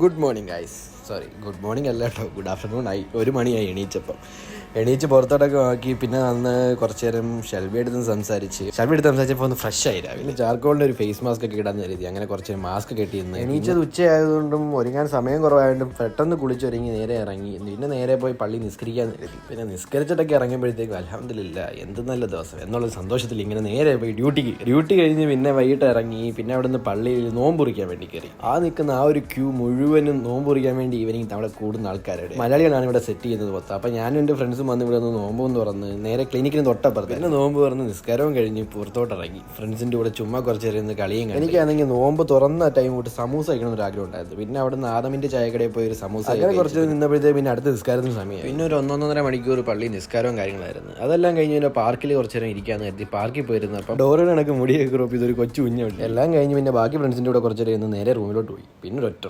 Good morning guys. Sorry, good morning അല്ല കേട്ടോ, good afternoon ആയി. 1 മണിയായി എണീച്ച് പുറത്തോട്ടൊക്കെ ആക്കി. പിന്നെ അന്ന് കുറച്ച് നേരം ഷെൽബി എടുത്ത് സംസാരിച്ചപ്പോൾ ഒന്ന് ഫ്രഷ് ആയി. രാവിലെ ചാർക്കോളിൻ്റെ ഒരു ഫേസ് മാസ്ക് ഒക്കെ ഇടാന്ന് കരുതി അങ്ങനെ കുറച്ച് നേരം മാസ്ക് കെട്ടിയിരുന്നു. എണീച്ചത് ഉച്ചയായതുകൊണ്ടും ഒരുങ്ങാൻ സമയം കുറവായതുകൊണ്ടും പെട്ടെന്ന് കുളിച്ചൊരുങ്ങി നേരെ ഇറങ്ങി. പിന്നെ നേരെ പോയി പള്ളി നിസ്കരിക്കാന്ന് കരുതി. പിന്നെ നിസ്കരിച്ചിട്ടൊക്കെ ഇറങ്ങുമ്പോഴത്തേക്കും അൽഹംദുലില്ലാ എന്ത് നല്ല ദിവസം എന്നുള്ള സന്തോഷത്തിൽ ഇങ്ങനെ നേരെ പോയി ഡ്യൂട്ടി കഴിഞ്ഞ് പിന്നെ വൈകിട്ട് ഇറങ്ങി. പിന്നെ അവിടെ നിന്ന് പള്ളിയിൽ നോമ്പ് കുറിക്കാൻ വേണ്ടി കയറി. നിൽക്കുന്ന ആ ഒരു ക്യൂ മുഴുവനും നോമ്പ് കുറിക്കാൻ വേണ്ടി ഈവനിങ് അവിടെ കൂടുന്ന ആൾക്കാരുടെ മലയാളികളാണ് ഇവിടെ സെറ്റ് ചെയ്യുന്നത് മൊത്തം. അപ്പം ഞാനും എൻ്റെ ഫ്രണ്ട്സും വന്ന് ഇവിടെ നിന്ന് നോമ്പും തുറന്ന് നേരെ ക്ലിനിക്കിന് തൊട്ടപ്പുറത്ത് പിന്നെ നോമ്പ് തുറന്ന് നിസ്കാരവും കഴിഞ്ഞ് പുറത്തോട്ടിറങ്ങി. ഫ്രണ്ട്സിൻ്റെ കൂടെ ചുമ്മാ കുറച്ച് നേരം കളിയും. എനിക്കാണെങ്കിൽ നോമ്പ് തുറന്ന ടൈം തൊട്ട് സമൂസ കഴിക്കണം ഒരു ആഗ്രഹം ഉണ്ടായിരുന്നു. പിന്നെ അവിടെ നിന്ന് ആദമിൻ്റെ ചായക്കടയിൽ പോയി ഒരു സമൂസ അങ്ങനെ കുറച്ച് നിന്നപ്പോഴത്തേക്ക് പിന്നെ അടുത്ത നിസ്കാരത്തിന് സമയം. പിന്നെ ഒരു 1.5 മണിക്കൂർ പള്ളി നിസ്കാരവും കാര്യങ്ങളായിരുന്നു. അതെല്ലാം കഴിഞ്ഞ് പിന്നെ പാർക്കിൽ കുറച്ച് നേരം ഇരിക്കാന്ന് കരുതി പാർക്കിൽ പോയിരുന്നു. അപ്പം ഡോറിന് കണക്ക് മുടിയൊക്കെ റോപ്പ് ഇതൊരു കൊച്ചു കുഞ്ഞുണ്ട്. എല്ലാം കഴിഞ്ഞ് പിന്നെ ബാക്കി ഫ്രണ്ട്സിൻ്റെ കൂടെ കുറച്ച് നേരം നേരെ റൂമിലോട്ട് പോയി. പിന്നെ ഒറ്റ